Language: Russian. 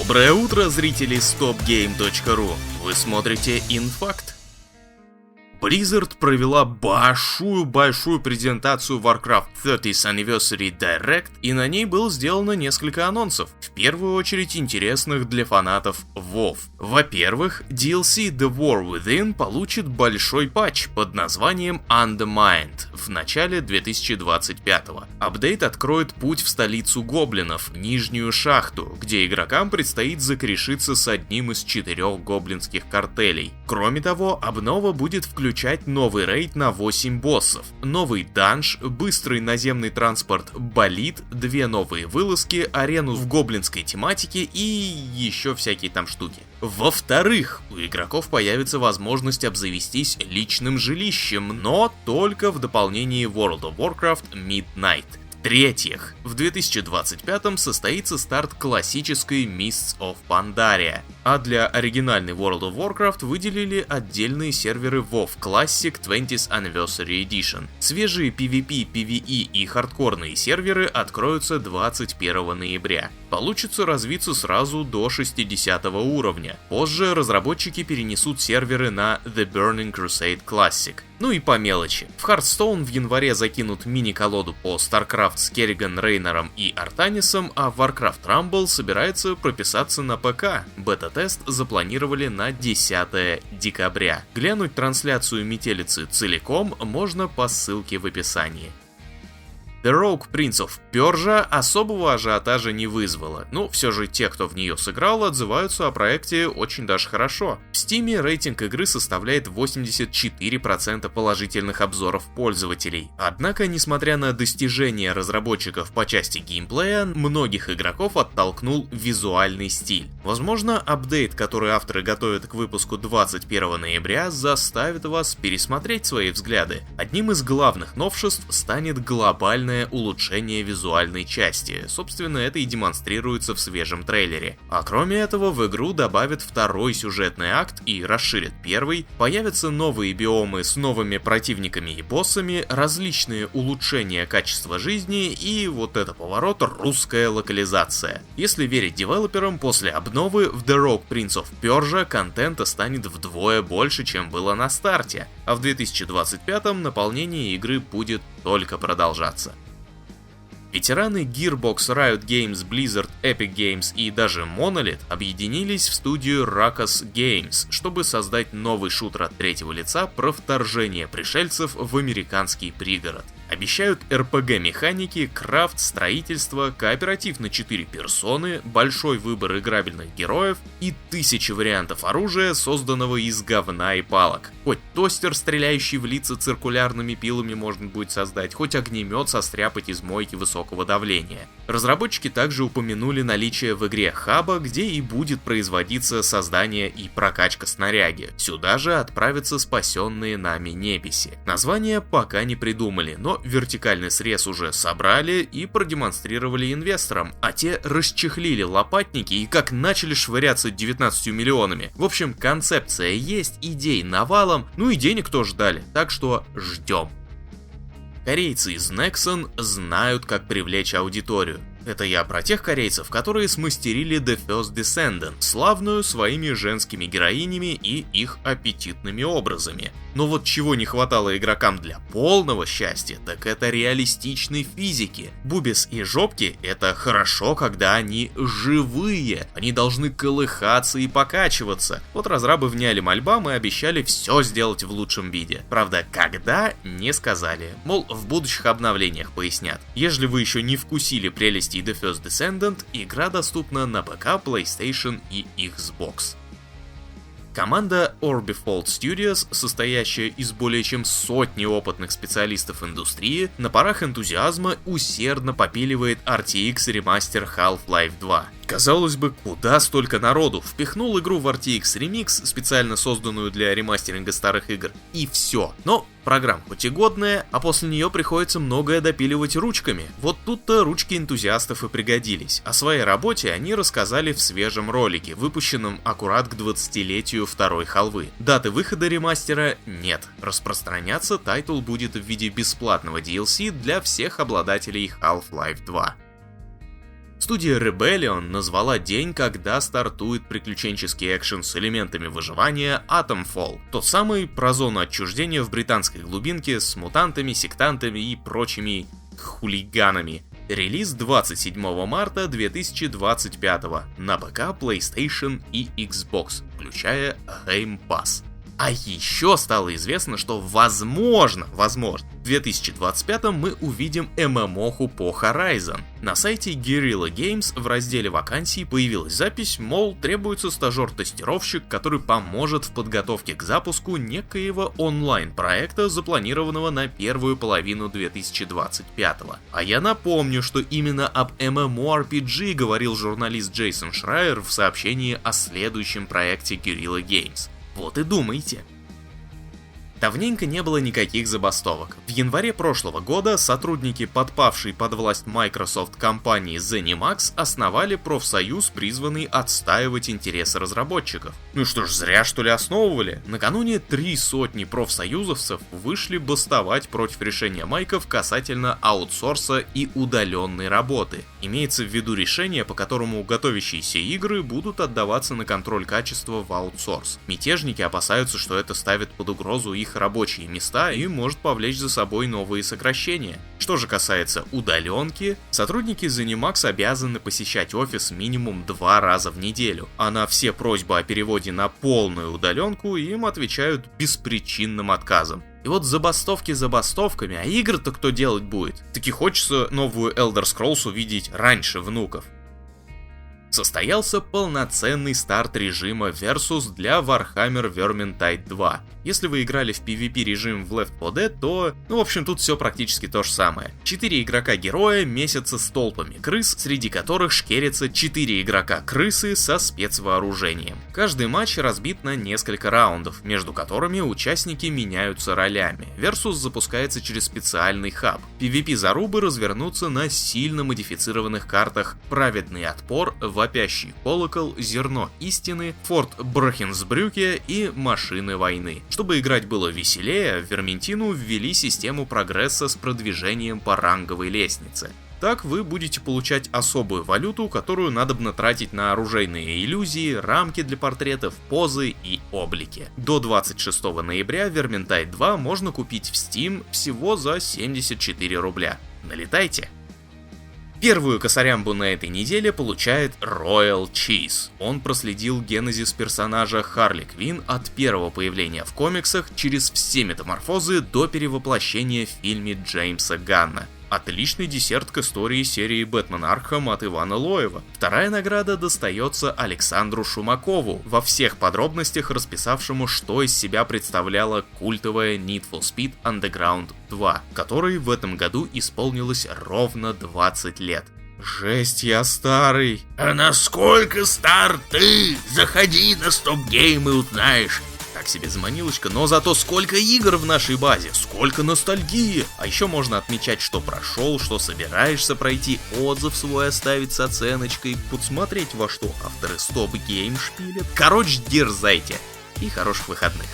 Доброе утро, зрители StopGame.ru! Вы смотрите InFact. Blizzard провела большую презентацию Warcraft 30th Anniversary Direct, и на ней было сделано несколько анонсов, в первую очередь интересных для фанатов WoW. Во-первых, DLC The War Within получит большой патч под названием Undermined в начале 2025-го. Апдейт откроет путь в столицу гоблинов, Нижнюю Шахту, где игрокам предстоит закрешиться с одним из 4 гоблинских картелей. Кроме того, обнова будет включать новый рейд на 8 боссов, новый данж, быстрый наземный транспорт болид, 2 новые вылазки, арену в гоблинской тематике и еще всякие там штуки. Во-вторых, у игроков появится возможность обзавестись личным жилищем, но только в дополнении World of Warcraft Midnight. В-третьих, в 2025-м состоится старт классической Mists of Pandaria, а для оригинальной World of Warcraft выделили отдельные серверы WoW Classic 20th Anniversary Edition. Свежие PvP, PvE и хардкорные серверы откроются 21 ноября. Получится развиться сразу до 60 уровня. Позже разработчики перенесут серверы на The Burning Crusade Classic. Ну и по мелочи. В Hearthstone в январе закинут мини-колоду по StarCraft с Керриган, Рейнером и Артанисом, а Warcraft Rumble собирается прописаться на ПК. Бета-тест запланировали на 10 декабря. Глянуть трансляцию метелицы целиком можно по ссылке в описании. The Rogue Prince of Persia особого ажиотажа не вызвала, но все же те, кто в нее сыграл, отзываются о проекте очень даже хорошо. В Steam рейтинг игры составляет 84% положительных обзоров пользователей. Однако, несмотря на достижения разработчиков по части геймплея, многих игроков оттолкнул визуальный стиль. Возможно, апдейт, который авторы готовят к выпуску 21 ноября, заставит вас пересмотреть свои взгляды. Одним из главных новшеств станет глобальное улучшение визуальной части. Собственно, это и демонстрируется в свежем трейлере. А кроме этого, в игру добавят второй сюжетный акт и расширят первый, появятся новые биомы с новыми противниками и боссами, различные улучшения качества жизни и вот это поворот, русская локализация. Если верить девелоперам, после обновы в The Rogue Prince of Persia контента станет вдвое больше, чем было на старте, а в 2025-м наполнение игры будет только продолжаться. Ветераны Gearbox, Riot Games, Blizzard, Epic Games и даже Monolith объединились в студию Ruckus Games, чтобы создать новый шутер от третьего лица про вторжение пришельцев в американский пригород. Обещают RPG-механики, крафт, строительство, кооператив на 4 персоны, большой выбор играбельных героев и 1000 вариантов оружия, созданного из говна и палок. Хоть тостер, стреляющий в лица циркулярными пилами, можно будет создать, хоть огнемет состряпать из мойки высокого давления. Разработчики также упомянули наличие в игре хаба, где и будет производиться создание и прокачка снаряги. Сюда же отправятся спасенные нами неписи. Название пока не придумали, но вертикальный срез уже собрали и продемонстрировали инвесторам, а те расчехлили лопатники и как начали швыряться 19 миллионами. В общем, концепция есть, идей навалом, ну и денег тоже дали, так что ждем. Корейцы из Nexon знают, как привлечь аудиторию. Это я про тех корейцев, которые смастерили The First Descendant, славную своими женскими героинями и их аппетитными образами. Но вот чего не хватало игрокам для полного счастья, так это реалистичной физики. Бубис и жопки — это хорошо, когда они живые. Они должны колыхаться и покачиваться. Вот разрабы вняли мольбам и обещали все сделать в лучшем виде. Правда, когда — не сказали. Мол, в будущих обновлениях пояснят. Если вы еще не вкусили прелести The First Descendant, игра доступна на ПК, PlayStation и Xbox. Команда Orbifold Studios, состоящая из более чем сотни опытных специалистов индустрии, на парах энтузиазма усердно попиливает RTX ремастер Half-Life 2. Казалось бы, куда столько народу? Впихнул игру в RTX Remix, специально созданную для ремастеринга старых игр, и все. Но программа хоть и годная, а после нее приходится многое допиливать ручками. Вот тут-то ручки энтузиастов и пригодились. О своей работе они рассказали в свежем ролике, выпущенном аккурат к 20-летию второй халвы. Даты выхода ремастера нет. Распространяться тайтл будет в виде бесплатного DLC для всех обладателей Half-Life 2. Студия Rebellion назвала день, когда стартует приключенческий экшен с элементами выживания Atomfall. Тот самый про зону отчуждения в британской глубинке с мутантами, сектантами и прочими хулиганами. Релиз 27 марта 2025 на ПК, PlayStation и Xbox, включая Game Pass. А еще стало известно, что возможно, в 2025 мы увидим ММОху по Horizon. На сайте Guerrilla Games в разделе вакансий появилась запись, мол, требуется стажер-тестировщик, который поможет в подготовке к запуску некоего онлайн-проекта, запланированного на первую половину 2025. А я напомню, что именно об MMORPG говорил журналист Джейсон Шрайер в сообщении о следующем проекте Guerrilla Games. Вот и думайте. Давненько не было никаких забастовок. В январе прошлого года сотрудники подпавшей под власть Microsoft компании ZeniMax основали профсоюз, призванный отстаивать интересы разработчиков. Ну что ж, зря что ли основывали? Накануне 300 профсоюзовцев вышли бастовать против решения майков касательно аутсорса и удаленной работы. Имеется в виду решение, по которому готовящиеся игры будут отдаваться на контроль качества в аутсорс. Мятежники опасаются, что это ставит под угрозу их рабочие места и может повлечь за собой новые сокращения. Что же касается удаленки, сотрудники ZeniMax обязаны посещать офис минимум 2 раза в неделю, а на все просьбы о переводе на полную удаленку им отвечают беспричинным отказом. И вот забастовки забастовками, а игры-то кто делать будет? Таки хочется новую Elder Scrolls увидеть раньше внуков. Состоялся полноценный старт режима Versus для Warhammer Vermintide 2. Если вы играли в PvP режим в Left 4 Dead, то, в общем, тут все практически то же самое. 4 игрока-героя месятся с толпами крыс, среди которых шкерятся 4 игрока-крысы со спецвооружением. Каждый матч разбит на несколько раундов, между которыми участники меняются ролями. Versus запускается через специальный хаб. PvP-зарубы развернутся на сильно модифицированных картах Праведный Отпор, Вопящий Колокол, Зерно Истины, Форт Брохенсбрюке и Машины Войны. Чтобы играть было веселее, в Верминтину ввели систему прогресса с продвижением по ранговой лестнице. Так вы будете получать особую валюту, которую надобно тратить на оружейные иллюзии, рамки для портретов, позы и облики. До 26 ноября Vermintide 2 можно купить в Steam всего за 74 рубля. Налетайте! Первую косарямбу на этой неделе получает Royal Cheese. Он проследил генезис персонажа Харли Квинн от первого появления в комиксах через все метаморфозы до перевоплощения в фильме Джеймса Ганна. Отличный десерт к истории серии «Бэтмен Аркхэм» от Ивана Лоева. Вторая награда достается Александру Шумакову, во всех подробностях расписавшему, что из себя представляла культовая Need for Speed Underground 2, которой в этом году исполнилось ровно 20 лет. Жесть, я старый. А насколько стар ты? Заходи на Stop Game и узнаешь. Так себе заманилочка, но зато сколько игр в нашей базе, сколько ностальгии. А еще можно отмечать, что прошел, что собираешься пройти, отзыв свой оставить с оценочкой, подсмотреть, во что авторы Stop Game шпилят. Короче, дерзайте. И хороших выходных.